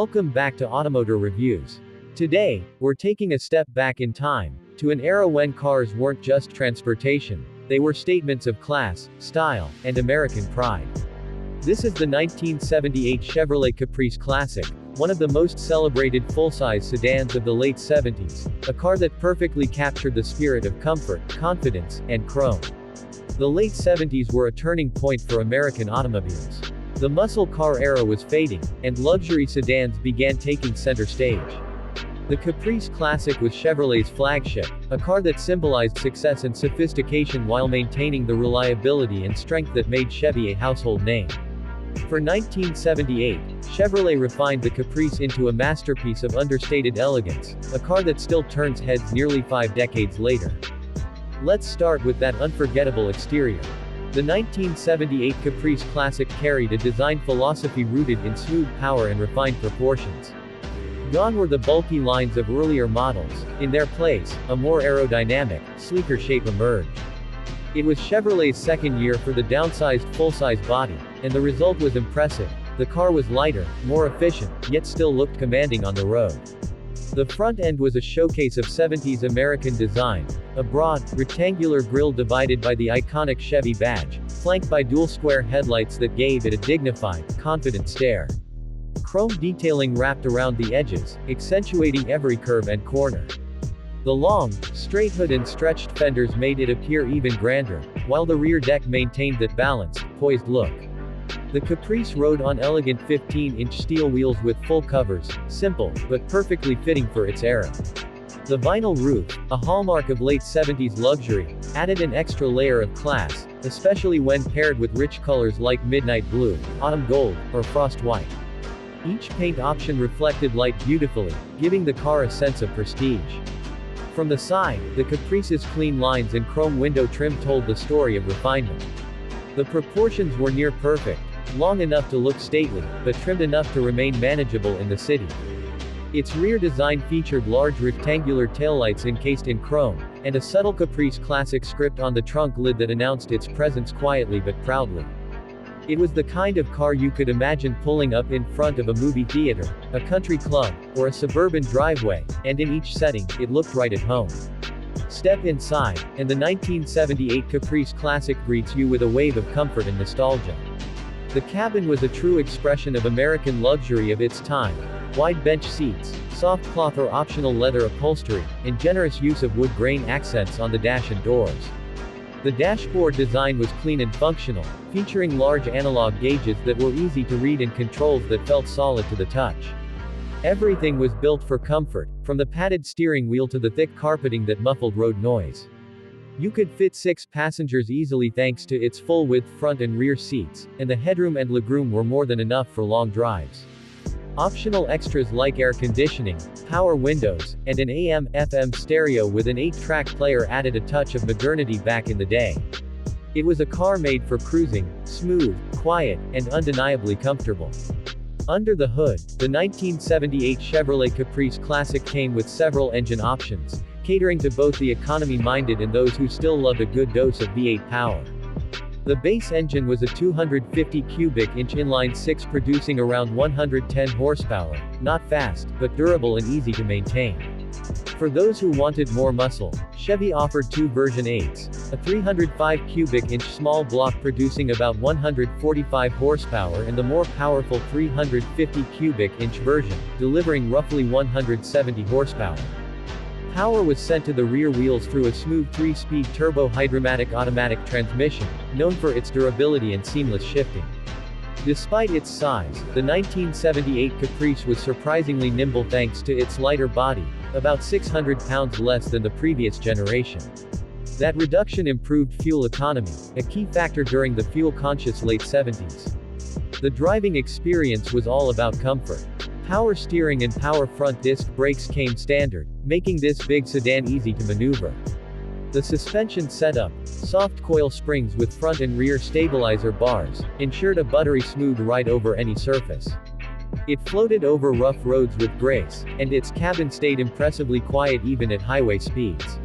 Welcome back to AutoMotor Reviews. Today, we're taking a step back in time, to an era when cars weren't just transportation, they were statements of class, style, and American pride. This is the 1978 Chevrolet Caprice Classic, one of the most celebrated full-size sedans of the late 70s, a car that perfectly captured the spirit of comfort, confidence, and chrome. The late 70s were a turning point for American automobiles. The muscle car era was fading, and luxury sedans began taking center stage. The Caprice Classic was Chevrolet's flagship, a car that symbolized success and sophistication while maintaining the reliability and strength that made Chevy a household name. For 1978, Chevrolet refined the Caprice into a masterpiece of understated elegance, a car that still turns heads nearly 5 decades later. Let's start with that unforgettable exterior. The 1978 Caprice Classic carried a design philosophy rooted in smooth power and refined proportions. Gone were the bulky lines of earlier models. In their place, a more aerodynamic, sleeker shape emerged. It was Chevrolet's second year for the downsized full-size body, and the result was impressive. The car was lighter, more efficient, yet still looked commanding on the road. The front end was a showcase of 70s American design, a broad, rectangular grille divided by the iconic Chevy badge, flanked by dual square headlights that gave it a dignified, confident stare. Chrome detailing wrapped around the edges, accentuating every curve and corner. The long, straight hood and stretched fenders made it appear even grander, while the rear deck maintained that balanced, poised look. The Caprice rode on elegant 15-inch steel wheels with full covers, simple, but perfectly fitting for its era. The vinyl roof, a hallmark of late 70s luxury, added an extra layer of class, especially when paired with rich colors like midnight blue, autumn gold, or frost white. Each paint option reflected light beautifully, giving the car a sense of prestige. From the side, the Caprice's clean lines and chrome window trim told the story of refinement. The proportions were near perfect, long enough to look stately, but trimmed enough to remain manageable in the city. Its rear design featured large rectangular taillights encased in chrome, and a subtle Caprice Classic script on the trunk lid that announced its presence quietly but proudly. It was the kind of car you could imagine pulling up in front of a movie theater, a country club, or a suburban driveway, and in each setting, it looked right at home. Step inside, and the 1978 Caprice Classic greets you with a wave of comfort and nostalgia. The cabin was a true expression of American luxury of its time. Wide bench seats, soft cloth or optional leather upholstery, and generous use of wood grain accents on the dash and doors. The dashboard design was clean and functional, featuring large analog gauges that were easy to read and controls that felt solid to the touch. Everything was built for comfort, from the padded steering wheel to the thick carpeting that muffled road noise. You could fit 6 passengers easily thanks to its full-width front and rear seats, and the headroom and legroom were more than enough for long drives. Optional extras like air conditioning, power windows, and an AM/FM stereo with an 8-track player added a touch of modernity back in the day. It was a car made for cruising, smooth, quiet, and undeniably comfortable. Under the hood, the 1978 Chevrolet Caprice Classic came with several engine options, catering to both the economy-minded and those who still loved a good dose of V8 power. The base engine was a 250 cubic inch inline-6 producing around 110 horsepower, not fast, but durable and easy to maintain. For those who wanted more muscle, Chevy offered 2 version 8s, a 305 cubic inch small block producing about 145 horsepower and the more powerful 350 cubic inch version, delivering roughly 170 horsepower. Power was sent to the rear wheels through a smooth 3-speed turbo-hydromatic automatic transmission, known for its durability and seamless shifting. Despite its size, the 1978 Caprice was surprisingly nimble thanks to its lighter body, about 600 pounds less than the previous generation. That reduction improved fuel economy, a key factor during the fuel-conscious late 70s. The driving experience was all about comfort. Power steering and power front disc brakes came standard, making this big sedan easy to maneuver. The suspension setup, soft coil springs with front and rear stabilizer bars, ensured a buttery smooth ride over any surface. It floated over rough roads with grace, and its cabin stayed impressively quiet even at highway speeds.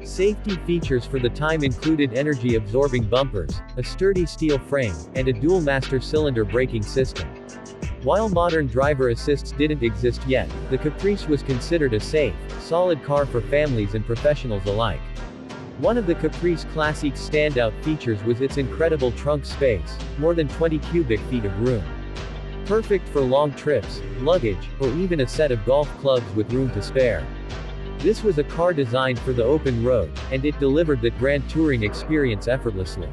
Safety features for the time included energy-absorbing bumpers, a sturdy steel frame, and a dual master cylinder braking system. While modern driver assists didn't exist yet, the Caprice was considered a safe, solid car for families and professionals alike. One of the Caprice Classic's standout features was its incredible trunk space, more than 20 cubic feet of room. Perfect for long trips, luggage, or even a set of golf clubs with room to spare. This was a car designed for the open road, and it delivered that grand touring experience effortlessly.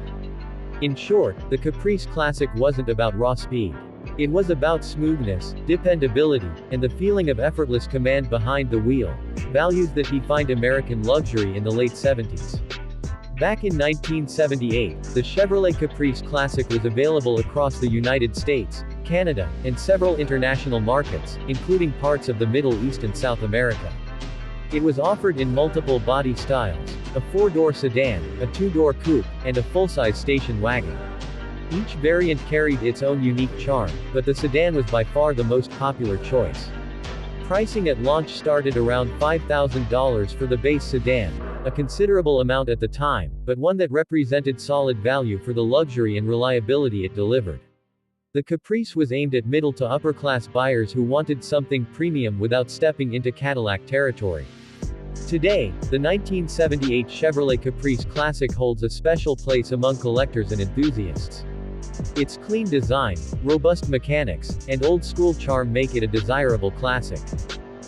In short, the Caprice Classic wasn't about raw speed. It was about smoothness, dependability, and the feeling of effortless command behind the wheel, values that defined American luxury in the late 70s. Back in 1978, the Chevrolet Caprice Classic was available across the United States, Canada, and several international markets, including parts of the Middle East and South America. It was offered in multiple body styles: a 4-door sedan, a 2-door coupe, and a full-size station wagon. Each variant carried its own unique charm, but the sedan was by far the most popular choice. Pricing at launch started around $5,000 for the base sedan, a considerable amount at the time, but one that represented solid value for the luxury and reliability it delivered. The Caprice was aimed at middle to upper-class buyers who wanted something premium without stepping into Cadillac territory. Today, the 1978 Chevrolet Caprice Classic holds a special place among collectors and enthusiasts. Its clean design, robust mechanics, and old-school charm make it a desirable classic.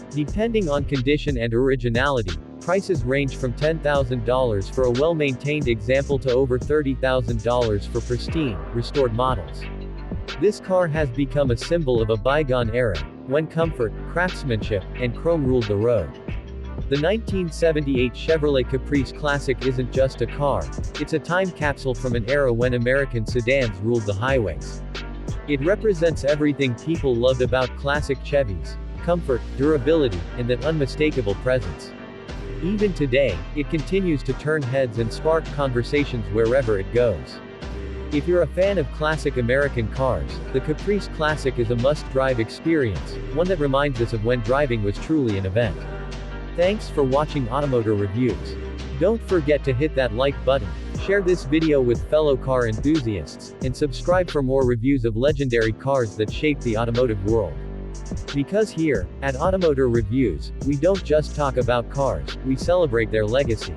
Depending on condition and originality, prices range from $10,000 for a well-maintained example to over $30,000 for pristine, restored models. This car has become a symbol of a bygone era, when comfort, craftsmanship, and chrome ruled the road. The 1978 Chevrolet Caprice Classic isn't just a car, it's a time capsule from an era when American sedans ruled the highways. It represents everything people loved about classic Chevys: comfort, durability, and that unmistakable presence. Even today, it continues to turn heads and spark conversations wherever it goes. If you're a fan of classic American cars, the Caprice Classic is a must-drive experience, one that reminds us of when driving was truly an event. Thanks for watching AutoMotor Reviews. Don't forget to hit that like button, share this video with fellow car enthusiasts, and subscribe for more reviews of legendary cars that shaped the automotive world. Because here, at AutoMotor Reviews, we don't just talk about cars, we celebrate their legacy.